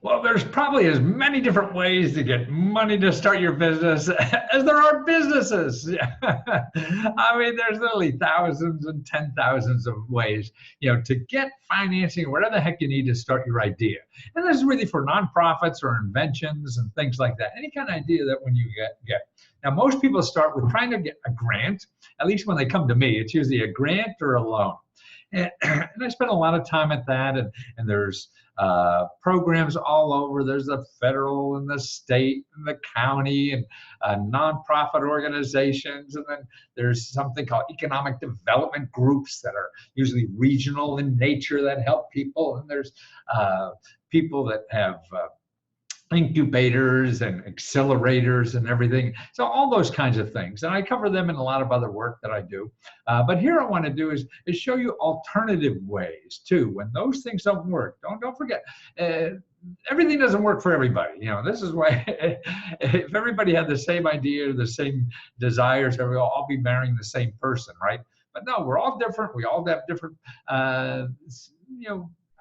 Well, there's probably as many different ways to get money to start your business as there are businesses. I mean, there's literally thousands and 10,000s of ways, to get financing or whatever the heck you need to start your idea. And this is really for nonprofits or inventions and things like that. Any kind of idea that when you get. Now, most people start with trying to get a grant. At least when they come to me, it's usually a grant or a loan. And I spend a lot of time at that, and there's programs all over. There's the federal and the state and the county and nonprofit organizations, and then there's something called economic development groups that are usually regional in nature that help people, and there's people that have incubators and accelerators and everything. So all those kinds of things. And I cover them in a lot of other work that I do. But here I want to do is show you alternative ways too. When those things don't work, don't forget, everything doesn't work for everybody. This is why if everybody had the same idea, the same desires, we'll all be marrying the same person, right? But no, we're all different. We all have different,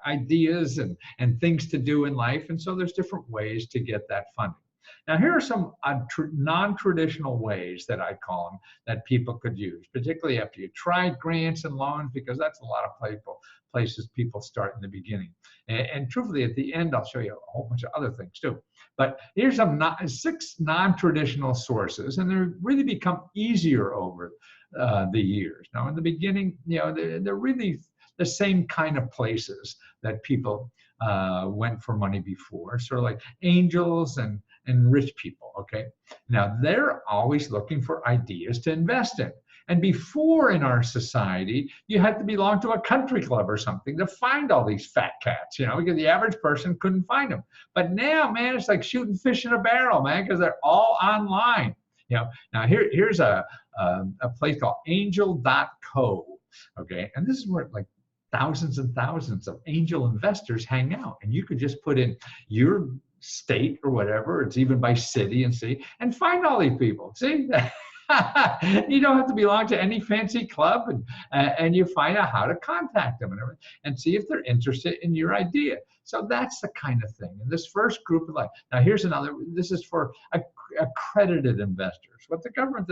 ideas and things to do in life, and so there's different ways to get that funding. Now here are some non-traditional ways that I call them that people could use, particularly after you tried grants and loans, because that's a lot of places people start in the beginning. And truthfully, at the end, I'll show you a whole bunch of other things too. But here's some 6 non-traditional sources, and they've really become easier over the years. Now in the beginning, they're really the same kind of places that people went for money before, sort of like angels and rich people, okay? Now, they're always looking for ideas to invest in. And before in our society, you had to belong to a country club or something to find all these fat cats, because the average person couldn't find them. But now, man, it's like shooting fish in a barrel, man, because they're all online. Now here's a place called angel.co, okay? And this is where like thousands and thousands of angel investors hang out, and you could just put in your state or whatever, it's even by city and city, and find all these people. See, you don't have to belong to any fancy club, and you find out how to contact them and everything, and see if they're interested in your idea. So that's the kind of thing. And this first group of now here's another. This is for accredited investors. What the government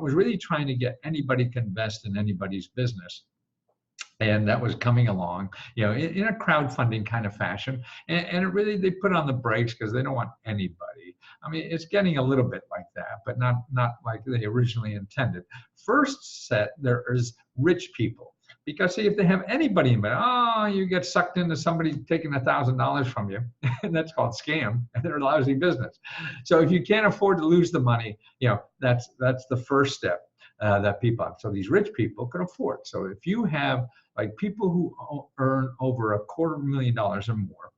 was really trying to get anybody to invest in anybody's business. And that was coming along, in a crowdfunding kind of fashion. And it really, they put on the brakes because they don't want anybody. I mean, it's getting a little bit like that, but not like they originally intended. First set, there is rich people. Because see, if they have anybody in it, you get sucked into somebody taking $1,000 from you, and that's called scam, and they're a lousy business. So if you can't afford to lose the money, that's the first step. That people have. So these rich people can afford. So if you have like people who earn over $250,000 or more,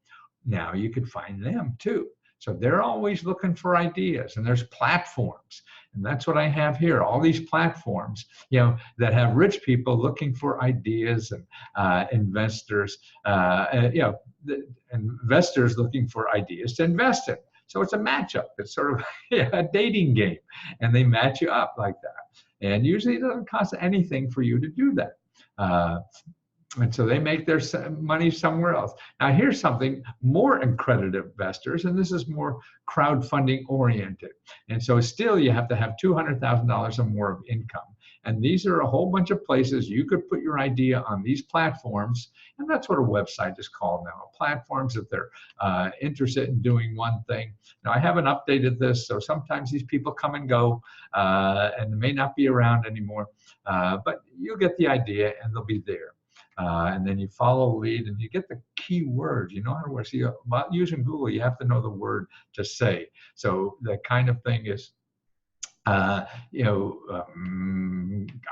now you could find them too. So they're always looking for ideas, and there's platforms. And that's what I have here, all these platforms, that have rich people looking for ideas, and investors, investors looking for ideas to invest in. So it's a matchup. It's sort of a dating game, and they match you up like that. And usually it doesn't cost anything for you to do that. And so they make their money somewhere else. Now here's something more accredited investors, and this is more crowdfunding oriented. And so still you have to have $200,000 or more of income. And these are a whole bunch of places you could put your idea on these platforms. And that's what a website is called now. Platforms, if they're interested in doing one thing. Now I haven't updated this, so sometimes these people come and go, and they may not be around anymore. But you'll get the idea, and they'll be there. And then you follow the lead, and you get the key words. You know how to work. See, about using Google, you have to know the word to say. So the kind of thing is,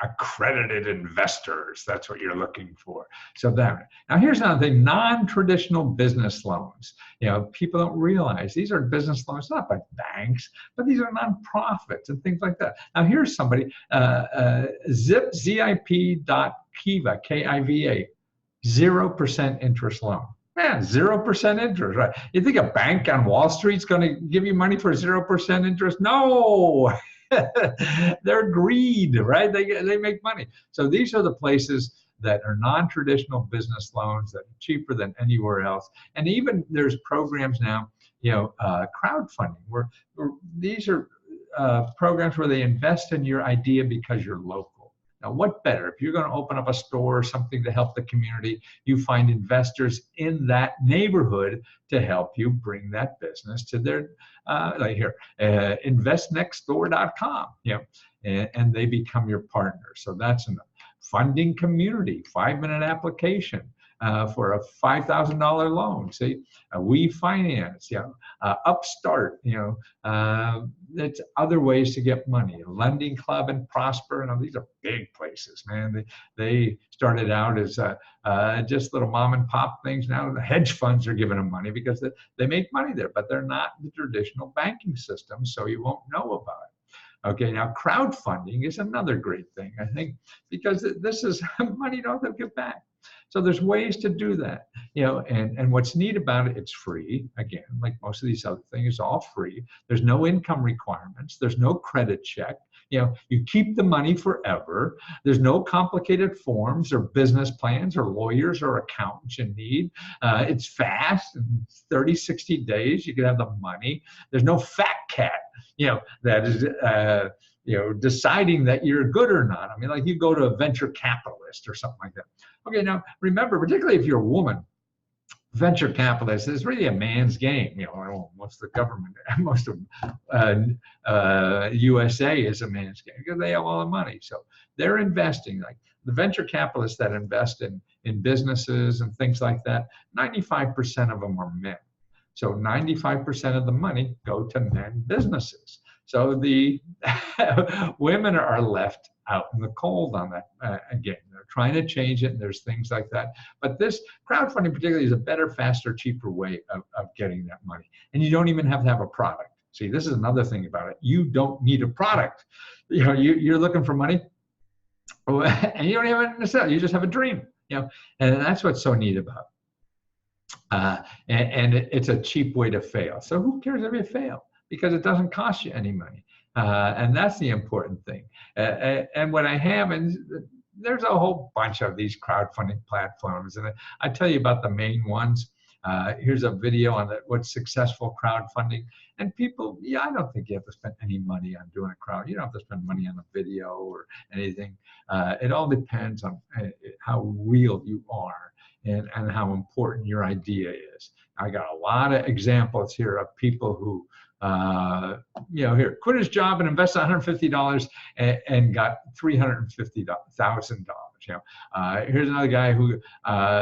accredited investors. That's what you're looking for. So that. Now here's another thing: non-traditional business loans. People don't realize these are business loans, not by banks, but these are nonprofits and things like that. Now here's somebody, zip.kiva, K-I-V-A, 0% interest loan. Man, 0% interest, right? You think a bank on Wall Street's going to give you money for 0% interest? No. They're greed, right? They make money. So these are the places that are non-traditional business loans that are cheaper than anywhere else. And even there's programs now, crowdfunding, where these are programs where they invest in your idea because you're local. Now, what better? If you're going to open up a store or something to help the community, you find investors in that neighborhood to help you bring that business to their, like here, investnextdoor.com, and they become your partner. So that's enough. Funding community, 5-minute application for a $5,000 loan. See, we finance, Upstart, it's other ways to get money. Lending Club and Prosper, these are big places, man. They started out as just little mom and pop things. Now the hedge funds are giving them money because they make money there, but they're not the traditional banking system, so you won't know about it. Okay, now crowdfunding is another great thing, I think, because this is money you don't have to give back. So there's ways to do that, and what's neat about it, it's free. Again, like most of these other things, it's all free. There's no income requirements. There's no credit check. You keep the money forever. There's no complicated forms or business plans or lawyers or accountants you need. It's fast, in 30, 60 days, you can have the money. There's no fat cat, that is, deciding that you're good or not. I mean, like you go to a venture capitalist or something like that. Okay, now remember, particularly if you're a woman, venture capitalist is really a man's game. Most of the government, most of USA is a man's game because they have all the money. So they're investing, like the venture capitalists that invest in businesses and things like that, 95% of them are men. So 95% of the money go to men businesses. So the women are left out in the cold on that. Again, they're trying to change it, and there's things like that. But this crowdfunding particularly is a better, faster, cheaper way of getting that money. And you don't even have to have a product. See, this is another thing about it. You don't need a product. You're looking for money, and you don't have anything to sell. You just have a dream. And that's what's so neat about it. And it's a cheap way to fail. So who cares if you fail? Because it doesn't cost you any money. And that's the important thing. And what I have, and there's a whole bunch of these crowdfunding platforms, and I tell you about the main ones. Here's a video on what's successful crowdfunding. And people, I don't think you have to spend any money on doing a crowd. You don't have to spend money on a video or anything. It all depends on how real you are and how important your idea is. I got a lot of examples here of people who here, quit his job and invested $150 and got $350,000. Here's another guy who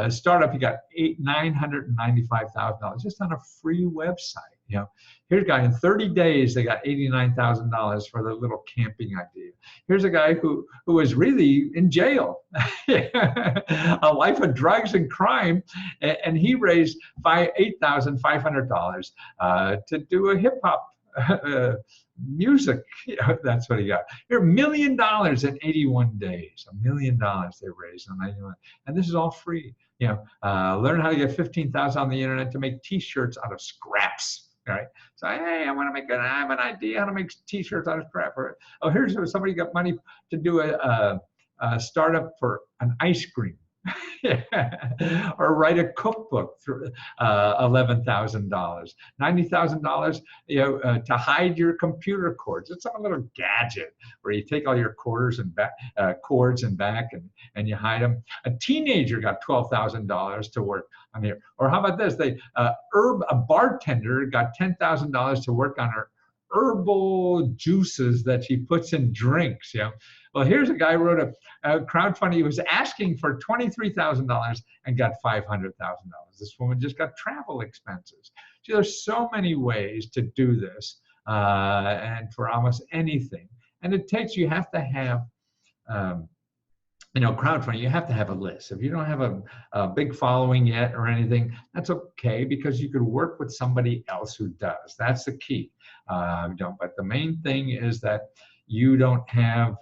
startup, he got $995,000 just on a free website. Here's a guy in 30 days, they got $89,000 for their little camping idea. Here's a guy who was really in jail, a life of drugs and crime, and he raised $8,500 to do a hip hop music. That's what he got. Here, $1 million in 81 days. $1 million they raised in 91, and this is all free. Learn how to get 15,000 on the internet to make T-shirts out of scraps. All right. So hey, I have an idea how to make T-shirts out of scrap. Oh, here's somebody got money to do a startup for an ice cream. Or write a cookbook for $11,000, $90,000, to hide your computer cords. It's some little gadget where you take all your cords and back, and you hide them. A teenager got $12,000 to work on here. Or how about this? A bartender got $10,000 to work on her herbal juices that she puts in drinks. Well, here's a guy who wrote a crowdfunding. He was asking for $23,000 and got $500,000. This woman just got travel expenses. See, there's so many ways to do this, and for almost anything. And you have to have, crowdfunding, you have to have a list. If you don't have a big following yet or anything, that's okay, because you could work with somebody else who does. That's the key. But the main thing is that you don't have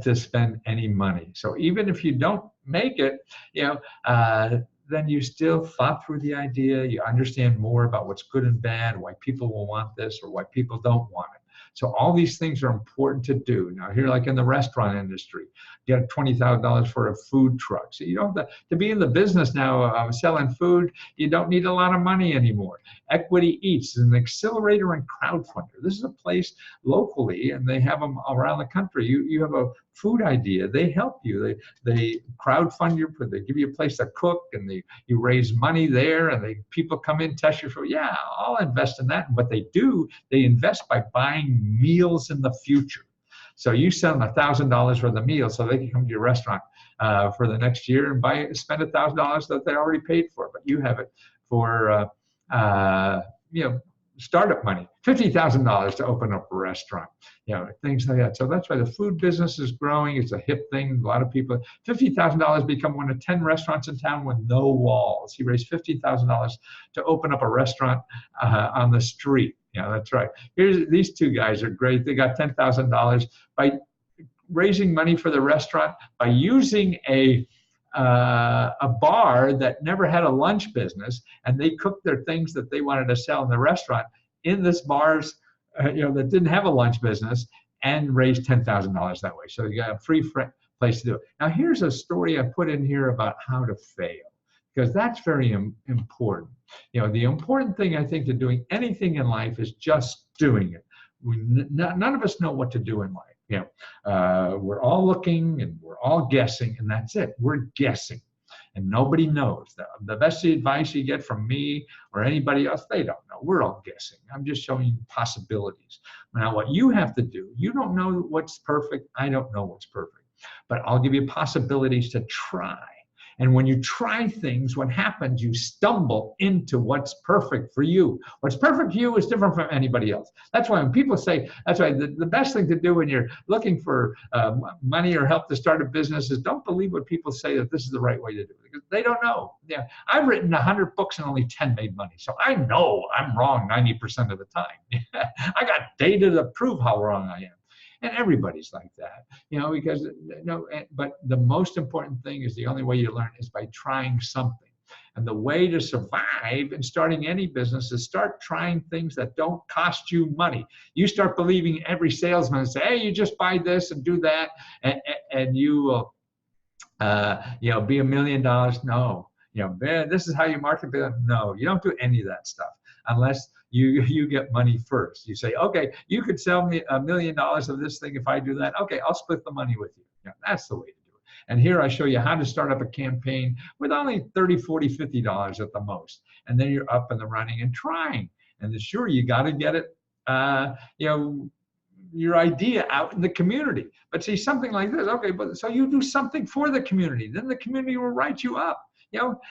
to spend any money. So even if you don't make it, then you still thought through the idea. You understand more about what's good and bad, why people will want this or why people don't want it. So all these things are important to do. Now here, like in the restaurant industry, get $20,000 for a food truck. So you don't have to be in the business now of selling food. You don't need a lot of money anymore. Equity Eats is an accelerator and crowdfunder. This is a place locally, and they have them around the country. You have a food idea, they help you. They crowdfund you, they give you a place to cook, and you raise money there, and people come in, test your food. Yeah, I'll invest in that. And what they do, they invest by buying meals in the future. So you send them $1,000 for the meal, so they can come to your restaurant for the next year and spend $1,000 that they already paid for, but you have it for startup money, $50,000 to open up a restaurant, things like that. So that's why the food business is growing. It's a hip thing. A lot of people, $50,000 become one of 10 restaurants in town with no walls. He raised $50,000 to open up a restaurant on the street. Yeah, that's right. These two guys are great. They got $10,000 by raising money for the restaurant by using a bar that never had a lunch business, and they cooked their things that they wanted to sell in the restaurant in this bars, that didn't have a lunch business, and raised $10,000 that way. So you got a free place to do it. Now here's a story I put in here about how to fail, because that's very important. The important thing I think to doing anything in life is just doing it. None of us know what to do in life. We're all looking and we're all guessing, and that's it. We're guessing, and nobody knows. The best advice you get from me or anybody else, they don't know. We're all guessing. I'm just showing you possibilities. Now, what you have to do, you don't know what's perfect. I don't know what's perfect, but I'll give you possibilities to try. And when you try things, what happens, you stumble into what's perfect for you. What's perfect for you is different from anybody else. That's why when people say, that's why the best thing to do when you're looking for money or help to start a business is don't believe what people say that this is the right way to do it, because they don't know. Yeah, I've written 100 books and only 10 made money. So I know I'm wrong 90% of the time. I got data to prove how wrong I am. And everybody's like that, because but the most important thing is the only way you learn is by trying something. And the way to survive in starting any business is start trying things that don't cost you money. You start believing every salesman and say, hey, you just buy this and do that, and you will, be $1 million. No, this is how you market. No, you don't do any of that stuff unless you get money first. You say, okay, you could sell me $1 million of this thing if I do that. Okay, I'll split the money with you. That's the way to do it. And here I show you how to start up a campaign with only $30, $40, $50 at the most. And then you're up and running and trying. And sure, you got to get it, your idea out in the community. But see, something like this, okay, but so you do something for the community, then the community will write you up.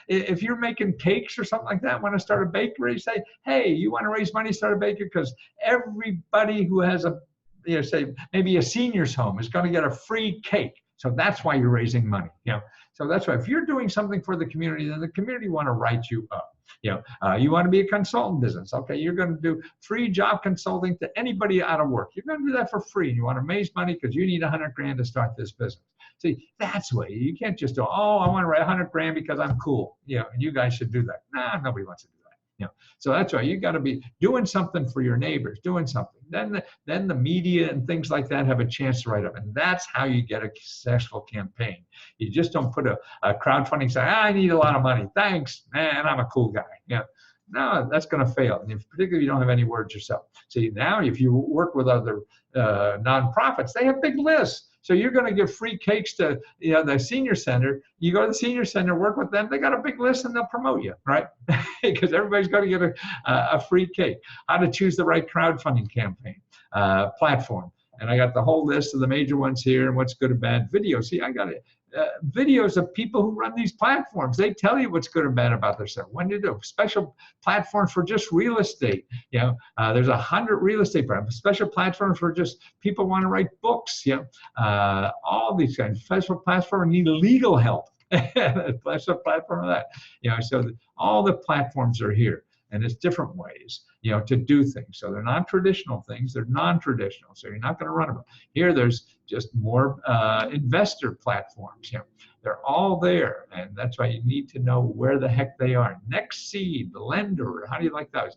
If you're making cakes or something like that, want to start a bakery, say, hey, you want to raise money, start a bakery, because everybody who has say maybe a senior's home is going to get a free cake. So that's why you're raising money. So that's why if you're doing something for the community, then the community want to write you up. You want to be a consultant business. Okay, you're going to do free job consulting to anybody out of work. You're going to do that for free, and you want to raise money because you need 100 grand to start this business. See, that's the way. You can't just go, oh, I want to raise 100 grand because I'm cool. And you guys should do that. Nah, nobody wants to do that. So that's why you got to be doing something for your neighbors, doing something. Then the media and things like that have a chance to write up, and that's how you get a successful campaign. You just don't put a crowdfunding say, I need a lot of money. Thanks, man, I'm a cool guy. No, that's going to fail. And particularly if you don't have any words yourself. See, now if you work with other nonprofits, they have big lists. So you're going to give free cakes to the senior center. You go to the senior center, work with them. They got a big list, and they'll promote you, right? Because everybody's going to get a free cake. How to choose the right crowdfunding campaign platform. And I got the whole list of the major ones here and what's good or bad. Video. See, I got it. Videos of people who run these platforms. They tell you what's good or bad about themselves. When to do special platforms for just real estate. There's 100 real estate platforms. Special platforms for just people want to write books. All these kinds. Special platform need legal help. Special platform of that. So all the platforms are here. And it's different ways, to do things. So they're not traditional things, they're non-traditional. So you're not going to run them. Here, there's just more investor platforms. They're all there. And that's why you need to know where the heck they are. Next Seed, the lender, how do you like those?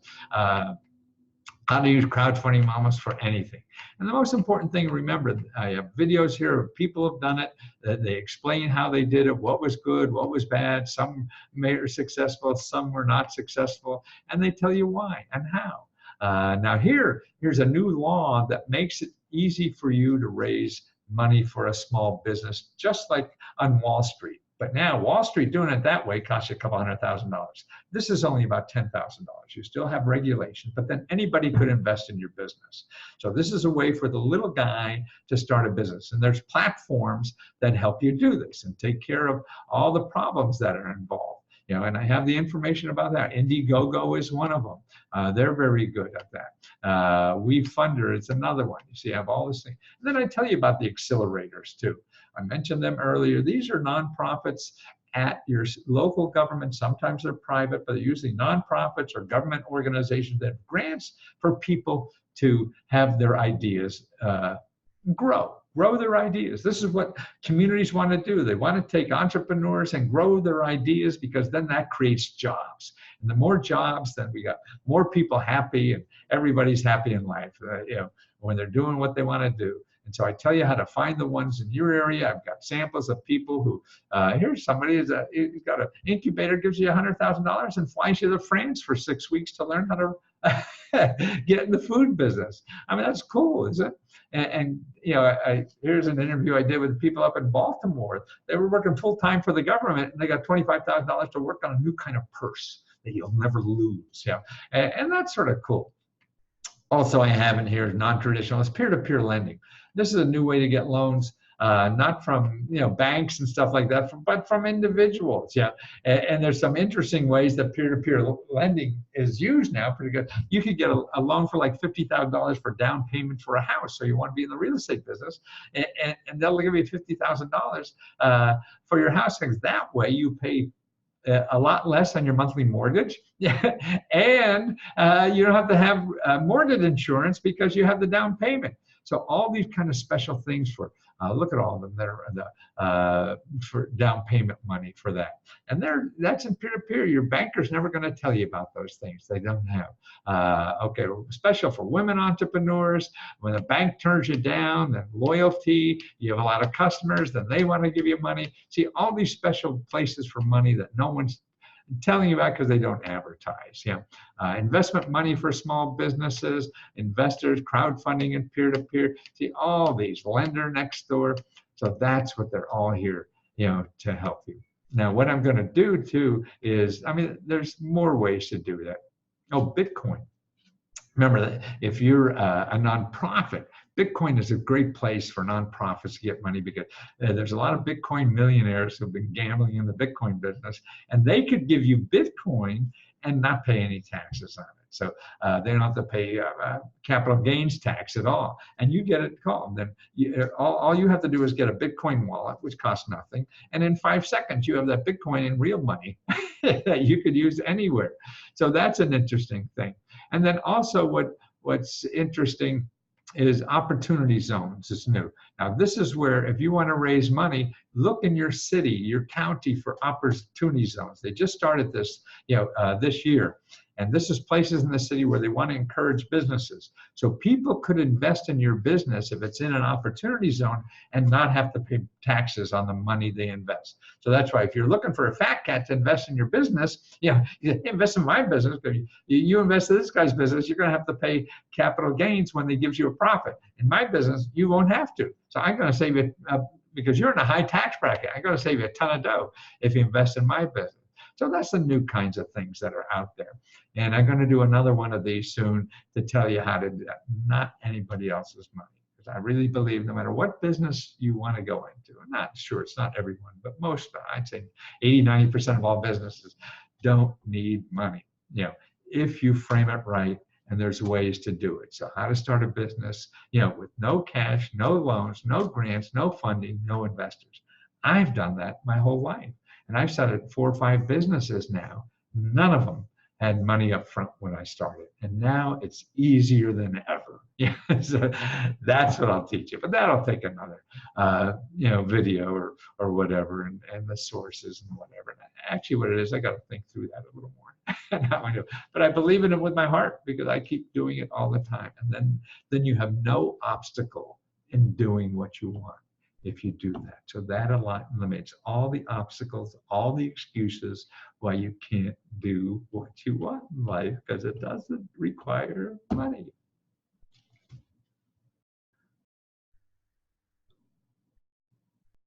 how to use crowdfunding almost for anything. And the most important thing, remember, I have videos here of people have done it, that they explain how they did it, what was good, what was bad. Some were successful, some were not successful, and they tell you why and how. Now here's a new law that makes it easy for you to raise money for a small business, just like on Wall Street. But now Wall Street doing it that way costs you a couple $100,000. This is only about $10,000. You still have regulation, but then anybody could invest in your business. So this is a way for the little guy to start a business. And there's platforms that help you do this and take care of all the problems that are involved. And I have the information about that. Indiegogo is one of them. They're very good at that. WeFunder is another one. You see, I have all this thing. And then I tell you about the accelerators too. I mentioned them earlier. These are nonprofits at your local government. Sometimes they're private, but they're usually nonprofits or government organizations that have grants for people to have their ideas grow their ideas. This is what communities want to do. They want to take entrepreneurs and grow their ideas, because then that creates jobs. And the more jobs, then we got more people happy, and everybody's happy in life, when they're doing what they want to do. And so I tell you how to find the ones in your area. I've got samples of people who, here's somebody who's got an incubator, gives you $100,000 and flies you to France for 6 weeks to learn how to get in the food business. I mean, that's cool, isn't it? And here's an interview I did with people up in Baltimore. They were working full time for the government, and they got $25,000 to work on a new kind of purse that you'll never lose. And that's sort of cool. Also, I have in here non-traditional, it's peer-to-peer lending. This is a new way to get loans, not from banks and stuff like that, but from individuals. And there's some interesting ways that peer-to-peer lending is used now. Pretty good. You could get a loan for like $50,000 for down payment for a house. So you want to be in the real estate business, and they'll give you $50,000 for your house. Because that way you pay a lot less on your monthly mortgage, and you don't have to have mortgage insurance because you have the down payment. So all these kind of special things for look at all of them that are for down payment money for that. And that's in peer-to-peer. Your banker's never going to tell you about those things. They don't have. Okay, special for women entrepreneurs. When a bank turns you down, then loyalty, you have a lot of customers, then they want to give you money. See, all these special places for money that no one's telling you about because they don't advertise. Investment money for small businesses, investors, crowdfunding and peer-to-peer. See, all these, lender next door. So that's what they're all here, to help you. Now, what I'm going to do too is, there's more ways to do that. Oh, Bitcoin. Remember that if you're a nonprofit, Bitcoin is a great place for nonprofits to get money, because there's a lot of Bitcoin millionaires who've been gambling in the Bitcoin business, and they could give you Bitcoin and not pay any taxes on it. So they don't have to pay capital gains tax at all, and you get it called. Then all you have to do is get a Bitcoin wallet, which costs nothing, and in 5 seconds you have that Bitcoin in real money that you could use anywhere. So that's an interesting thing. And then also what's interesting is opportunity zones is new. Now this is where, if you want to raise money, look in your city, your county for opportunity zones. They just started this, this year. And this is places in the city where they want to encourage businesses. So people could invest in your business if it's in an opportunity zone and not have to pay taxes on the money they invest. So that's why if you're looking for a fat cat to invest in your business, you invest in my business, you invest in this guy's business, you're going to have to pay capital gains when they gives you a profit. In my business, you won't have to. So I'm going to save you, because you're in a high tax bracket, I'm going to save you a ton of dough if you invest in my business. So that's the new kinds of things that are out there. And I'm going to do another one of these soon to tell you how to do that, not anybody else's money. Because I really believe no matter what business you want to go into, I'm not sure, it's not everyone, but most, I'd say 80, 90% of all businesses don't need money, if you frame it right, and there's ways to do it. So how to start a business, with no cash, no loans, no grants, no funding, no investors. I've done that my whole life. And I've started 4 or 5 businesses now. None of them had money up front when I started. And now it's easier than ever. So that's what I'll teach you. But that'll take another video or whatever, and the sources and whatever. And actually what it is, I got to think through that a little more. But I believe in it with my heart because I keep doing it all the time. And then you have no obstacle in doing what you want if you do that. So that eliminates all the obstacles, all the excuses why you can't do what you want in life, because it doesn't require money.